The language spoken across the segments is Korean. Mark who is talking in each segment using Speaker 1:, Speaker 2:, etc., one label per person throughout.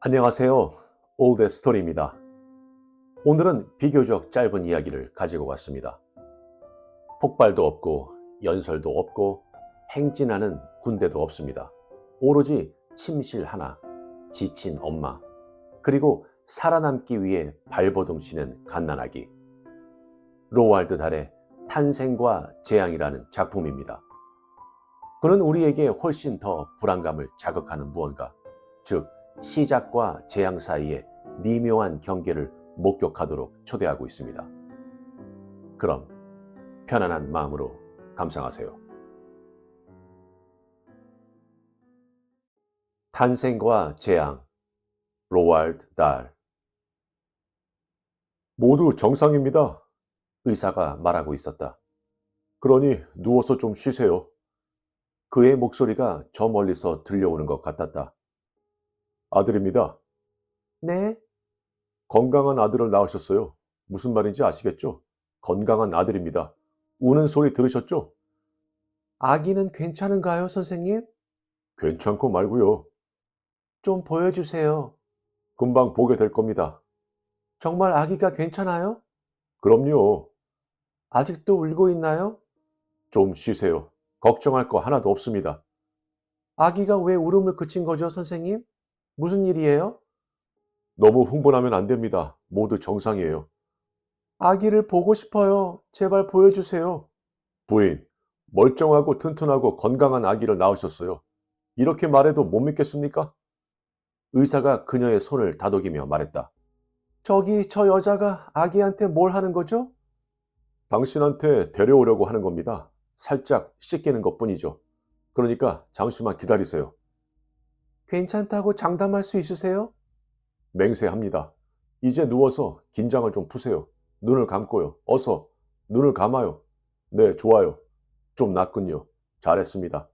Speaker 1: 안녕하세요. 올드 스토리입니다. 오늘은 비교적 짧은 이야기를 가지고 왔습니다. 폭발도 없고 연설도 없고 행진하는 군대도 없습니다. 오로지 침실 하나, 지친 엄마, 그리고 살아남기 위해 발버둥 치는 갓난아기. 로왈드 달의 탄생과 재앙이라는 작품입니다. 그는 우리에게 훨씬 더 불안감을 자극하는 무언가, 즉 시작과 재앙 사이의 미묘한 경계를 목격하도록 초대하고 있습니다. 그럼 편안한 마음으로 감상하세요. 탄생과 재앙, 로왈드 달. 모두 정상입니다. 의사가 말하고 있었다. 그러니 누워서 좀 쉬세요. 그의 목소리가 저 멀리서 들려오는 것 같았다. 아들입니다. 네? 건강한 아들을 낳으셨어요. 무슨 말인지 아시겠죠? 건강한 아들입니다. 우는 소리 들으셨죠? 아기는 괜찮은가요, 선생님? 괜찮고 말고요. 좀 보여주세요. 금방 보게 될 겁니다. 정말 아기가 괜찮아요? 그럼요. 아직도 울고 있나요? 좀 쉬세요. 걱정할 거 하나도 없습니다. 아기가 왜 울음을 그친 거죠, 선생님? 무슨 일이에요? 너무 흥분하면 안 됩니다. 모두 정상이에요. 아기를 보고 싶어요. 제발 보여주세요. 부인, 멀쩡하고 튼튼하고 건강한 아기를 낳으셨어요. 이렇게 말해도 못 믿겠습니까? 의사가 그녀의 손을 다독이며 말했다. 저기 저 여자가 아기한테 뭘 하는 거죠? 당신한테 데려오려고 하는 겁니다. 살짝 씻기는 것뿐이죠. 그러니까 잠시만 기다리세요. 괜찮다고 장담할 수 있으세요? 맹세합니다. 이제 누워서 긴장을 좀 푸세요. 눈을 감고요. 어서 눈을 감아요. 네, 좋아요. 좀 낫군요. 잘했습니다.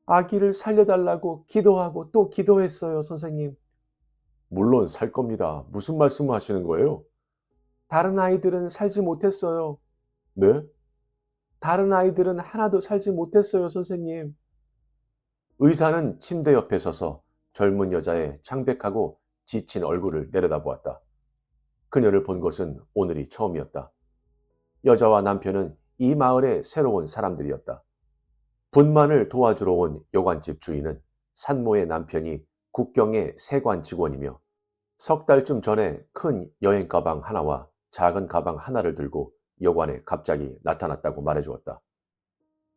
Speaker 1: 아기를 살려달라고 기도하고 또 기도했어요, 선생님. 물론 살 겁니다. 무슨 말씀을 하시는 거예요? 다른 아이들은 살지 못했어요. 네? 다른 아이들은 하나도 살지 못했어요, 선생님. 의사는 침대 옆에 서서 젊은 여자의 창백하고 지친 얼굴을 내려다보았다. 그녀를 본 것은 오늘이 처음이었다. 여자와 남편은 이 마을의 새로운 사람들이었다. 분만을 도와주러 온 요관집 주인은 산모의 남편이 국경의 세관 직원이며 석 달쯤 전에 큰 여행 가방 하나와 작은 가방 하나를 들고 여관에 갑자기 나타났다고 말해주었다.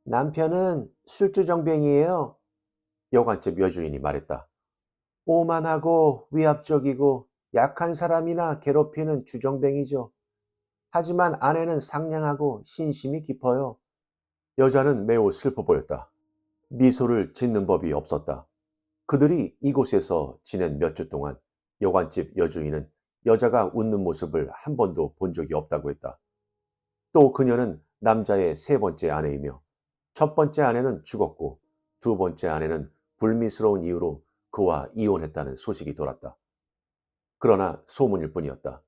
Speaker 1: 남편은 술주정뱅이에요. 여관집 여주인이 말했다. 오만하고 위압적이고 약한 사람이나 괴롭히는 주정뱅이죠. 하지만 아내는 상냥하고 신심이 깊어요. 여자는 매우 슬퍼 보였다. 미소를 짓는 법이 없었다. 그들이 이곳에서 지낸 몇 주 동안 여관집 여주인은 여자가 웃는 모습을 한 번도 본 적이 없다고 했다. 또 그녀는 남자의 세 번째 아내이며 첫 번째 아내는 죽었고 두 번째 아내는 불미스러운 이유로 그와 이혼했다는 소식이 돌았다. 그러나 소문일 뿐이었다.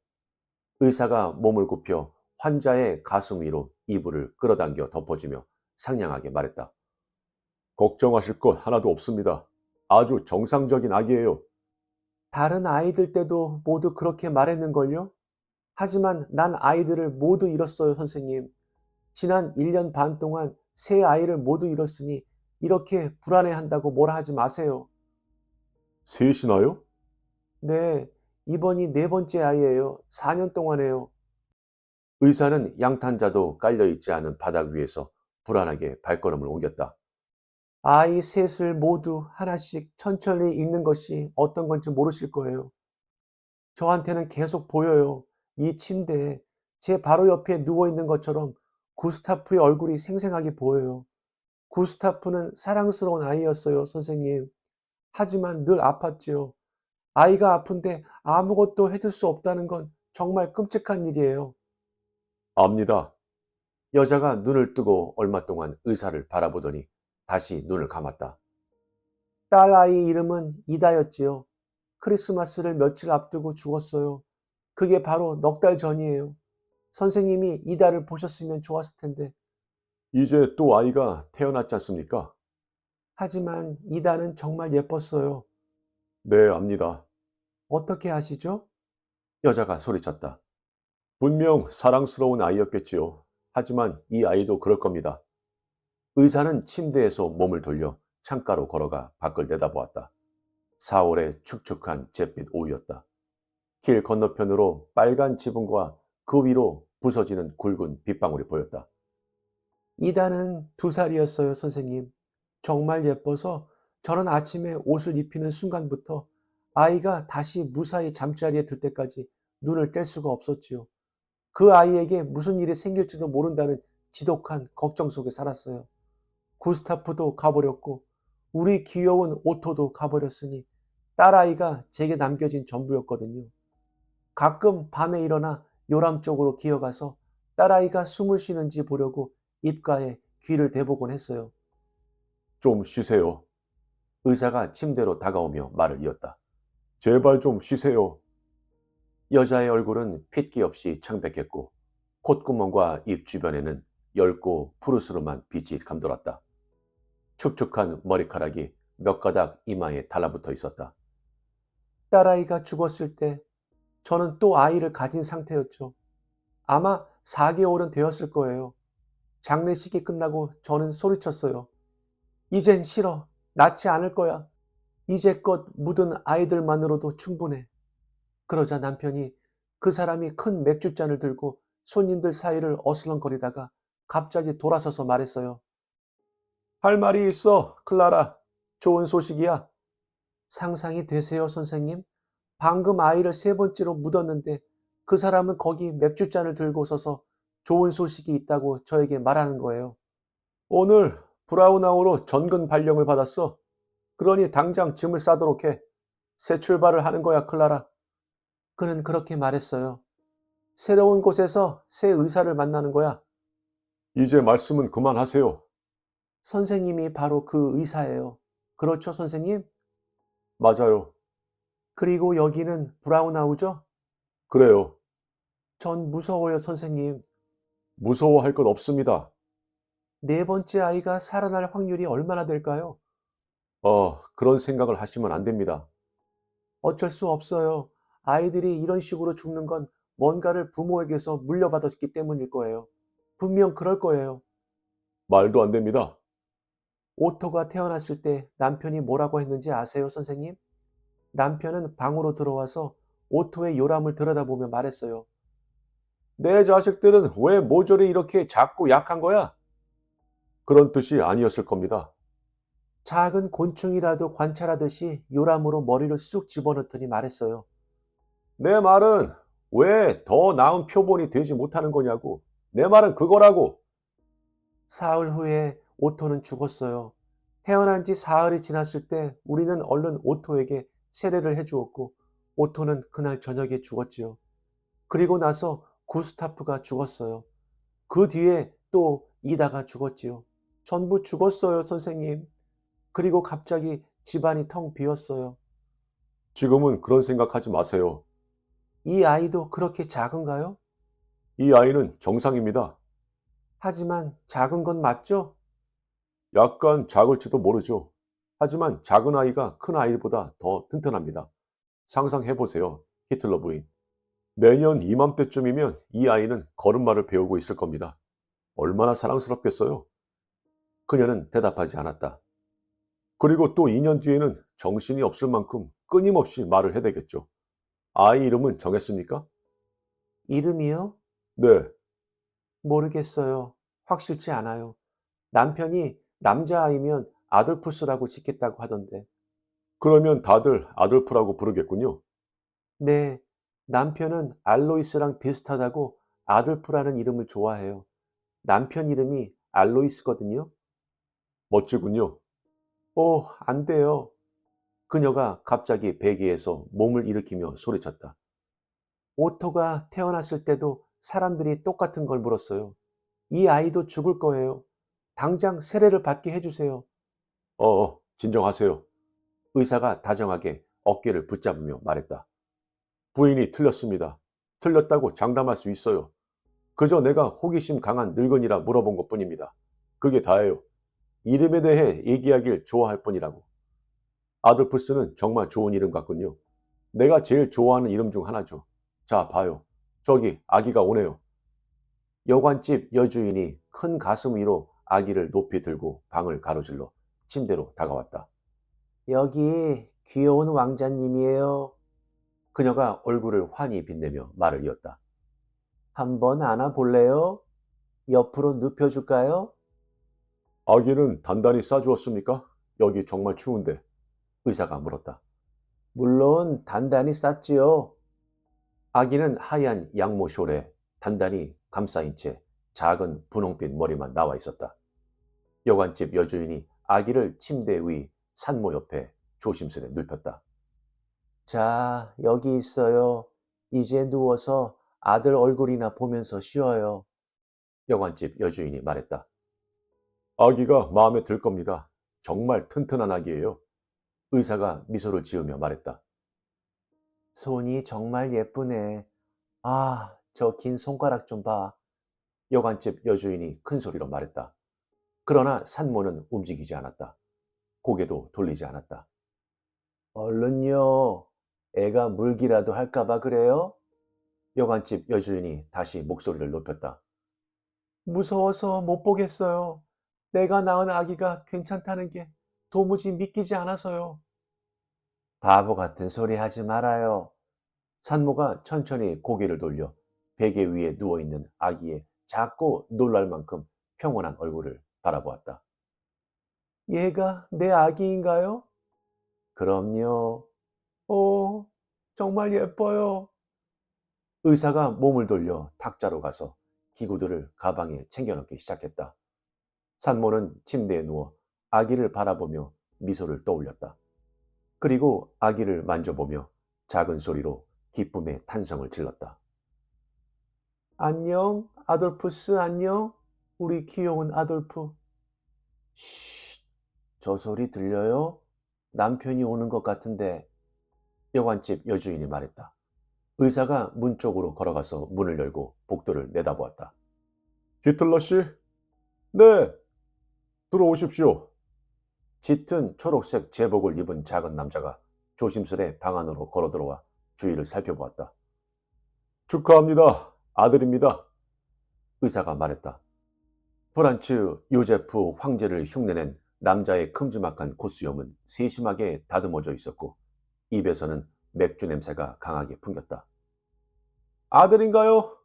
Speaker 1: 의사가 몸을 굽혀 환자의 가슴 위로 이불을 끌어당겨 덮어주며 상냥하게 말했다. 걱정하실 것 하나도 없습니다. 아주 정상적인 아기예요. 다른 아이들 때도 모두 그렇게 말했는걸요? 하지만 난 아이들을 모두 잃었어요, 선생님. 지난 1년 반 동안 세 아이를 모두 잃었으니 이렇게 불안해한다고 뭐라 하지 마세요. 셋이나요? 네, 이번이 네 번째 아이예요. 4년 동안에요. 의사는 양탄자도 깔려있지 않은 바닥 위에서 불안하게 발걸음을 옮겼다. 아이 셋을 모두 하나씩 천천히 읽는 것이 어떤 건지 모르실 거예요. 저한테는 계속 보여요. 이 침대에 제 바로 옆에 누워 있는 것처럼 구스타프의 얼굴이 생생하게 보여요. 구스타프는 사랑스러운 아이였어요, 선생님. 하지만 늘 아팠지요. 아이가 아픈데 아무것도 해줄 수 없다는 건 정말 끔찍한 일이에요. 압니다. 여자가 눈을 뜨고 얼마 동안 의사를 바라보더니 다시 눈을 감았다. 딸 아이 이름은 이다였지요. 크리스마스를 며칠 앞두고 죽었어요. 그게 바로 넉 달 전이에요. 선생님이 이다를 보셨으면 좋았을 텐데. 이제 또 아이가 태어났지 않습니까? 하지만 이다는 정말 예뻤어요. 네, 압니다.
Speaker 2: 어떻게 아시죠?
Speaker 1: 여자가 소리쳤다. 분명 사랑스러운 아이였겠지요. 하지만 이 아이도 그럴 겁니다. 의사는 침대에서 몸을 돌려 창가로 걸어가 밖을 내다보았다. 4월의 축축한 잿빛 오후였다. 길 건너편으로 빨간 지붕과 그 위로 부서지는 굵은 빗방울이 보였다.
Speaker 2: 이단은 2살이었어요, 선생님. 정말 예뻐서 저는 아침에 옷을 입히는 순간부터 아이가 다시 무사히 잠자리에 들 때까지 눈을 뗄 수가 없었지요. 그 아이에게 무슨 일이 생길지도 모른다는 지독한 걱정 속에 살았어요. 구스타프도 가버렸고 우리 귀여운 오토도 가버렸으니 딸아이가 제게 남겨진 전부였거든요. 가끔 밤에 일어나 요람 쪽으로 기어가서 딸아이가 숨을 쉬는지 보려고 입가에 귀를 대보곤 했어요.
Speaker 1: 좀 쉬세요. 의사가 침대로 다가오며 말을 이었다. 제발 좀 쉬세요. 여자의 얼굴은 핏기 없이 창백했고 콧구멍과 입 주변에는 엷고 푸르스름한 빛이 감돌았다. 축축한 머리카락이 몇 가닥 이마에 달라붙어 있었다.
Speaker 2: 딸아이가 죽었을 때 저는 또 아이를 가진 상태였죠. 아마 4개월은 되었을 거예요. 장례식이 끝나고 저는 소리쳤어요. 이젠 싫어. 낳지 않을 거야. 이제껏 묻은 아이들만으로도 충분해. 그러자 남편이 그 사람이 큰 맥주잔을 들고 손님들 사이를 어슬렁거리다가 갑자기 돌아서서 말했어요.
Speaker 1: 할 말이 있어, 클라라. 좋은 소식이야.
Speaker 2: 상상이 되세요, 선생님? 방금 아이를 3번째로 묻었는데 그 사람은 거기 맥주잔을 들고 서서 좋은 소식이 있다고 저에게 말하는 거예요.
Speaker 1: 오늘 브라우나우로 전근 발령을 받았어. 그러니 당장 짐을 싸도록 해. 새 출발을 하는 거야, 클라라.
Speaker 2: 그는 그렇게 말했어요. 새로운 곳에서 새 의사를 만나는 거야.
Speaker 1: 이제 말씀은 그만하세요.
Speaker 2: 선생님이 바로 그 의사예요. 그렇죠, 선생님?
Speaker 1: 맞아요.
Speaker 2: 그리고 여기는 브라운하우죠?
Speaker 1: 그래요.
Speaker 2: 전 무서워요, 선생님.
Speaker 1: 무서워할 것 없습니다.
Speaker 2: 4번째 아이가 살아날 확률이 얼마나 될까요?
Speaker 1: 그런 생각을 하시면 안 됩니다.
Speaker 2: 어쩔 수 없어요. 아이들이 이런 식으로 죽는 건 뭔가를 부모에게서 물려받았기 때문일 거예요. 분명 그럴 거예요.
Speaker 1: 말도 안 됩니다.
Speaker 2: 오토가 태어났을 때 남편이 뭐라고 했는지 아세요, 선생님? 남편은 방으로 들어와서 오토의 요람을 들여다보며 말했어요.
Speaker 1: 내 자식들은 왜 모조리 이렇게 작고 약한 거야? 그런 뜻이 아니었을 겁니다.
Speaker 2: 작은 곤충이라도 관찰하듯이 요람으로 머리를 쑥 집어넣더니 말했어요.
Speaker 1: 내 말은 왜 더 나은 표본이 되지 못하는 거냐고. 내 말은 그거라고.
Speaker 2: 사흘 후에 오토는 죽었어요. 태어난 지 사흘이 지났을 때 우리는 얼른 오토에게 세례를 해주었고 오토는 그날 저녁에 죽었지요. 그리고 나서 구스타프가 죽었어요. 그 뒤에 또 이다가 죽었지요. 전부 죽었어요, 선생님. 그리고 갑자기 집안이 텅 비었어요.
Speaker 1: 지금은 그런 생각하지 마세요.
Speaker 2: 이 아이도 그렇게 작은가요?
Speaker 1: 이 아이는 정상입니다.
Speaker 2: 하지만 작은 건 맞죠?
Speaker 1: 약간 작을지도 모르죠. 하지만 작은 아이가 큰 아이보다 더 튼튼합니다. 상상해 보세요. 히틀러 부인. 내년 이맘때쯤이면 이 아이는 걸음마를 배우고 있을 겁니다. 얼마나 사랑스럽겠어요? 그녀는 대답하지 않았다. 그리고 또 2년 뒤에는 정신이 없을 만큼 끊임없이 말을 해대겠죠. 아이 이름은 정했습니까?
Speaker 2: 이름이요?
Speaker 1: 네.
Speaker 2: 모르겠어요. 확실치 않아요. 남편이 남자아이면 아돌푸스라고 짓겠다고 하던데.
Speaker 1: 그러면 다들 아돌프라고 부르겠군요.
Speaker 2: 네, 남편은 알로이스랑 비슷하다고 아돌프라는 이름을 좋아해요. 남편 이름이 알로이스거든요.
Speaker 1: 멋지군요.
Speaker 2: 안 돼요. 그녀가 갑자기 베개에서 몸을 일으키며 소리쳤다. 오토가 태어났을 때도 사람들이 똑같은 걸 물었어요. 이 아이도 죽을 거예요. 당장 세례를 받게 해주세요.
Speaker 1: 진정하세요. 의사가 다정하게 어깨를 붙잡으며 말했다. 부인이 틀렸습니다. 틀렸다고 장담할 수 있어요. 그저 내가 호기심 강한 늙은이라 물어본 것 뿐입니다. 그게 다예요. 이름에 대해 얘기하길 좋아할 뿐이라고. 아돌프스는 정말 좋은 이름 같군요. 내가 제일 좋아하는 이름 중 하나죠. 자, 봐요. 저기 아기가 오네요.
Speaker 2: 여관집 여주인이 큰 가슴 위로 아기를 높이 들고 방을 가로질러 침대로 다가왔다. 여기 귀여운 왕자님이에요. 그녀가 얼굴을 환히 빛내며 말을 이었다. 한번 안아볼래요? 옆으로 눕혀줄까요?
Speaker 1: 아기는 단단히 싸주었습니까? 여기 정말 추운데.
Speaker 2: 의사가 물었다. 물론 단단히 쌌지요. 아기는 하얀 양모 숄에 단단히 감싸인 채 작은 분홍빛 머리만 나와 있었다. 여관집 여주인이 아기를 침대 위 산모 옆에 조심스레 눕혔다. 자, 여기 있어요. 이제 누워서 아들 얼굴이나 보면서 쉬어요. 여관집 여주인이 말했다.
Speaker 1: 아기가 마음에 들 겁니다. 정말 튼튼한 아기예요.
Speaker 2: 의사가 미소를 지으며 말했다. 손이 정말 예쁘네. 아, 저 긴 손가락 좀 봐. 여관집 여주인이 큰 소리로 말했다. 그러나 산모는 움직이지 않았다. 고개도 돌리지 않았다. 얼른요. 애가 물기라도 할까봐 그래요? 여관집 여주인이 다시 목소리를 높였다. 무서워서 못 보겠어요. 내가 낳은 아기가 괜찮다는 게 도무지 믿기지 않아서요. 바보 같은 소리 하지 말아요. 산모가 천천히 고개를 돌려 베개 위에 누워있는 아기의 작고 놀랄 만큼 평온한 얼굴을 바라보았다. 얘가 내 아기인가요? 그럼요. 오, 정말 예뻐요. 의사가 몸을 돌려 탁자로 가서 기구들을 가방에 챙겨넣기 시작했다. 산모는 침대에 누워 아기를 바라보며 미소를 떠올렸다. 그리고 아기를 만져보며 작은 소리로 기쁨의 탄성을 질렀다. 안녕, 아돌푸스 안녕. 우리 귀여운 아돌프. 쉿, 저 소리 들려요? 남편이 오는 것 같은데. 여관집 여주인이 말했다. 의사가 문 쪽으로 걸어가서 문을 열고 복도를 내다보았다.
Speaker 1: 히틀러 씨? 네. 들어오십시오.
Speaker 2: 짙은 초록색 제복을 입은 작은 남자가 조심스레 방 안으로 걸어 들어와 주위를 살펴보았다.
Speaker 1: 축하합니다. 아들입니다.
Speaker 2: 의사가 말했다. 프란츠 요제프 황제를 흉내낸 남자의 큼지막한 콧수염은 세심하게 다듬어져 있었고 입에서는 맥주 냄새가 강하게 풍겼다.
Speaker 1: 아들인가요?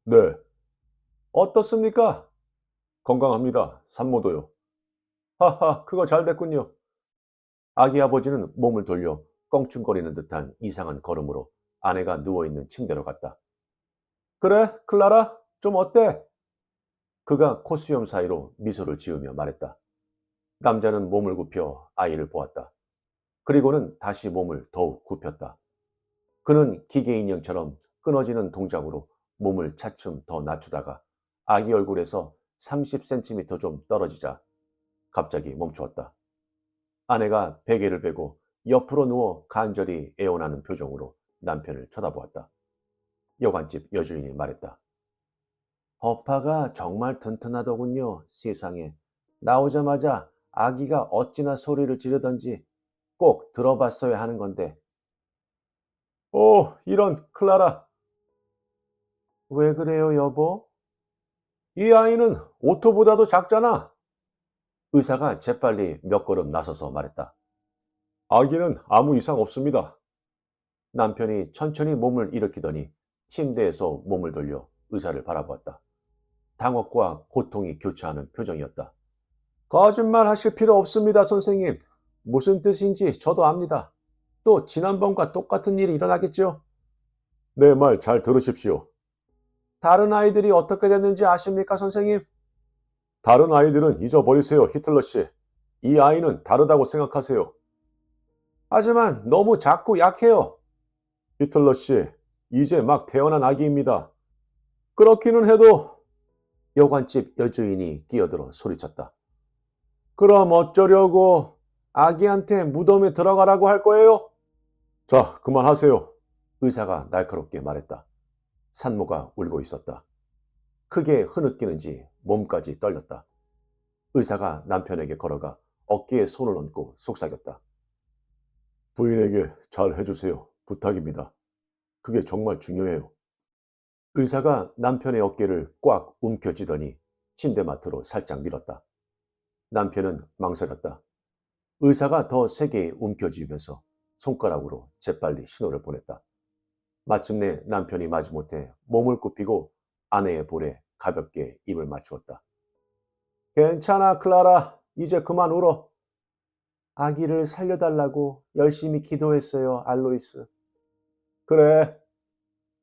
Speaker 1: 네. 어떻습니까? 건강합니다. 산모도요. 하하, 그거 잘 됐군요.
Speaker 2: 아기 아버지는 몸을 돌려 껑충거리는 듯한 이상한 걸음으로 아내가 누워있는 침대로 갔다.
Speaker 1: 그래, 클라라, 좀 어때?
Speaker 2: 그가 콧수염 사이로 미소를 지으며 말했다. 남자는 몸을 굽혀 아이를 보았다. 그리고는 다시 몸을 더욱 굽혔다. 그는 기계 인형처럼 끊어지는 동작으로 몸을 차츰 더 낮추다가 아기 얼굴에서 30cm 좀 떨어지자 갑자기 멈추었다. 아내가 베개를 베고 옆으로 누워 간절히 애원하는 표정으로 남편을 쳐다보았다. 여관집 여주인이 말했다. 허파가 정말 튼튼하더군요, 세상에. 나오자마자 아기가 어찌나 소리를 지르던지 꼭 들어봤어야 하는 건데.
Speaker 1: 오, 이런, 클라라.
Speaker 2: 왜 그래요, 여보?
Speaker 1: 이 아이는 오토보다도 작잖아.
Speaker 2: 의사가 재빨리 몇 걸음 나서서 말했다.
Speaker 1: 아기는 아무 이상 없습니다.
Speaker 2: 남편이 천천히 몸을 일으키더니 침대에서 몸을 돌려 의사를 바라보았다. 당혹과 고통이 교차하는 표정이었다.
Speaker 1: 거짓말 하실 필요 없습니다, 선생님. 무슨 뜻인지 저도 압니다. 또 지난번과 똑같은 일이 일어나겠죠? 내 말 잘 들으십시오.
Speaker 2: 다른 아이들이 어떻게 됐는지 아십니까, 선생님?
Speaker 1: 다른 아이들은 잊어버리세요, 히틀러 씨. 이 아이는 다르다고 생각하세요.
Speaker 2: 하지만 너무 작고 약해요.
Speaker 1: 히틀러 씨, 이제 막 태어난 아기입니다. 그렇기는 해도
Speaker 2: 여관집 여주인이 끼어들어 소리쳤다.
Speaker 1: 그럼 어쩌려고
Speaker 2: 아기한테 무덤에 들어가라고 할 거예요?
Speaker 1: 자, 그만하세요.
Speaker 2: 의사가 날카롭게 말했다. 산모가 울고 있었다. 크게 흐느끼는지 몸까지 떨렸다. 의사가 남편에게 걸어가 어깨에 손을 얹고 속삭였다.
Speaker 1: 부인에게 잘 해주세요. 부탁입니다. 그게 정말 중요해요. 의사가 남편의 어깨를 꽉 움켜쥐더니 침대맡으로 살짝 밀었다. 남편은 망설였다. 의사가 더 세게 움켜쥐면서 손가락으로 재빨리 신호를 보냈다. 마침내 남편이 마지못해 몸을 굽히고 아내의 볼에 가볍게 입을 맞추었다. 괜찮아, 클라라. 이제 그만 울어. 아기를 살려달라고 열심히 기도했어요, 알로이스. 그래.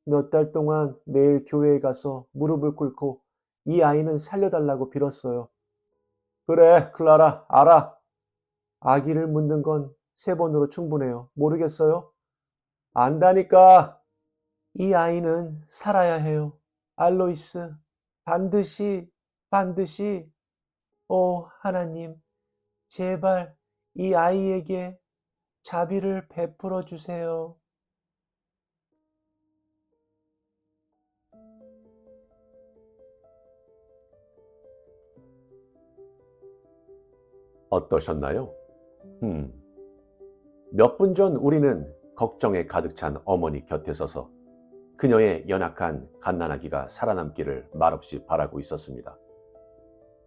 Speaker 1: 몇 달 동안 매일 교회에 가서 무릎을 꿇고 이 아이는 살려달라고 빌었어요. 그래, 클라라, 알아. 아기를 묻는 건 3번으로 충분해요. 모르겠어요? 안다니까. 이 아이는 살아야 해요. 알로이스, 반드시, 반드시. 하나님, 제발 이 아이에게 자비를 베풀어 주세요. 어떠셨나요? 몇 분 전 우리는 걱정에 가득 찬 어머니 곁에 서서 그녀의 연약한 갓난아기가 살아남기를 말없이 바라고 있었습니다.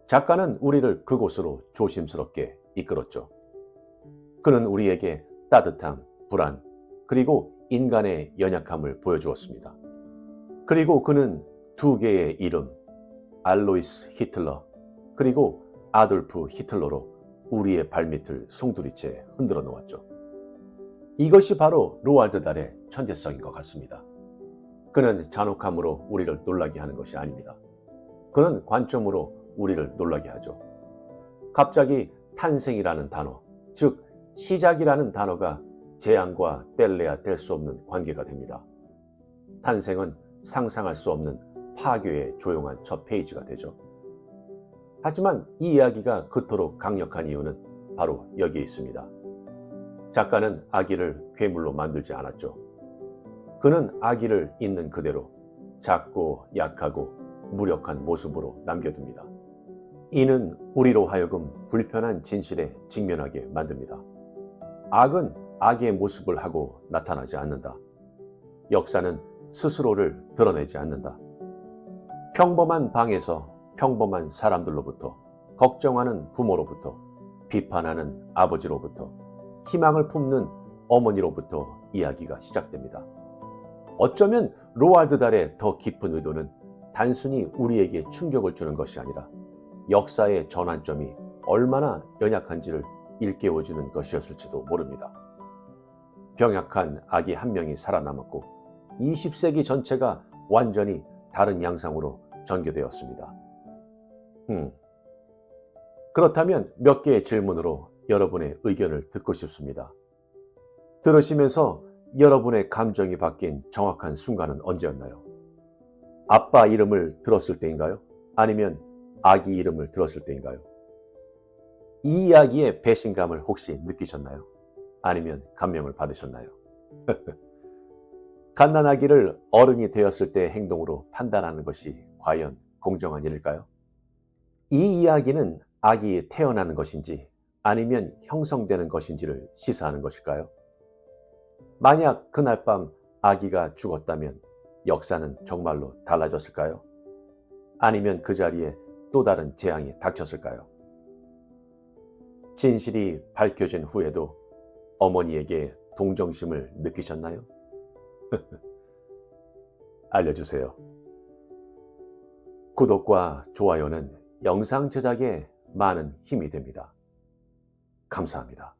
Speaker 1: 작가는 우리를 그곳으로 조심스럽게 이끌었죠. 그는 우리에게 따뜻함, 불안, 그리고 인간의 연약함을 보여주었습니다. 그리고 그는 2개의 이름, 알로이스 히틀러, 그리고 아돌프 히틀러로 우리의 발밑을 송두리째 흔들어 놓았죠. 이것이 바로 로알드 달의 천재성인 것 같습니다. 그는 잔혹함으로 우리를 놀라게 하는 것이 아닙니다. 그는 관점으로 우리를 놀라게 하죠. 갑자기 탄생이라는 단어, 즉 시작이라는 단어가 재앙과 뗄래야 뗄 수 없는 관계가 됩니다. 탄생은 상상할 수 없는 파괴의 조용한 첫 페이지가 되죠. 하지만 이 이야기가 그토록 강력한 이유는 바로 여기에 있습니다. 작가는 아기를 괴물로 만들지 않았죠. 그는 아기를 있는 그대로 작고 약하고 무력한 모습으로 남겨둡니다. 이는 우리로 하여금 불편한 진실에 직면하게 만듭니다. 악은 악의 모습을 하고 나타나지 않는다. 역사는 스스로를 드러내지 않는다. 평범한 방에서 평범한 사람들로부터, 걱정하는 부모로부터, 비판하는 아버지로부터, 희망을 품는 어머니로부터 이야기가 시작됩니다. 어쩌면 로알드 달의 더 깊은 의도는 단순히 우리에게 충격을 주는 것이 아니라 역사의 전환점이 얼마나 연약한지를 일깨워주는 것이었을지도 모릅니다. 병약한 아기 한 명이 살아남았고 20세기 전체가 완전히 다른 양상으로 전개되었습니다. 그렇다면 몇 개의 질문으로 여러분의 의견을 듣고 싶습니다. 들으시면서 여러분의 감정이 바뀐 정확한 순간은 언제였나요? 아빠 이름을 들었을 때인가요? 아니면 아기 이름을 들었을 때인가요? 이 이야기의 배신감을 혹시 느끼셨나요? 아니면 감명을 받으셨나요? 갓난아기를 어른이 되었을 때의 행동으로 판단하는 것이 과연 공정한 일일까요? 이 이야기는 아기 태어나는 것인지 아니면 형성되는 것인지를 시사하는 것일까요? 만약 그날 밤 아기가 죽었다면 역사는 정말로 달라졌을까요? 아니면 그 자리에 또 다른 재앙이 닥쳤을까요? 진실이 밝혀진 후에도 어머니에게 동정심을 느끼셨나요? 알려주세요. 구독과 좋아요는 영상 제작에 많은 힘이 됩니다. 감사합니다.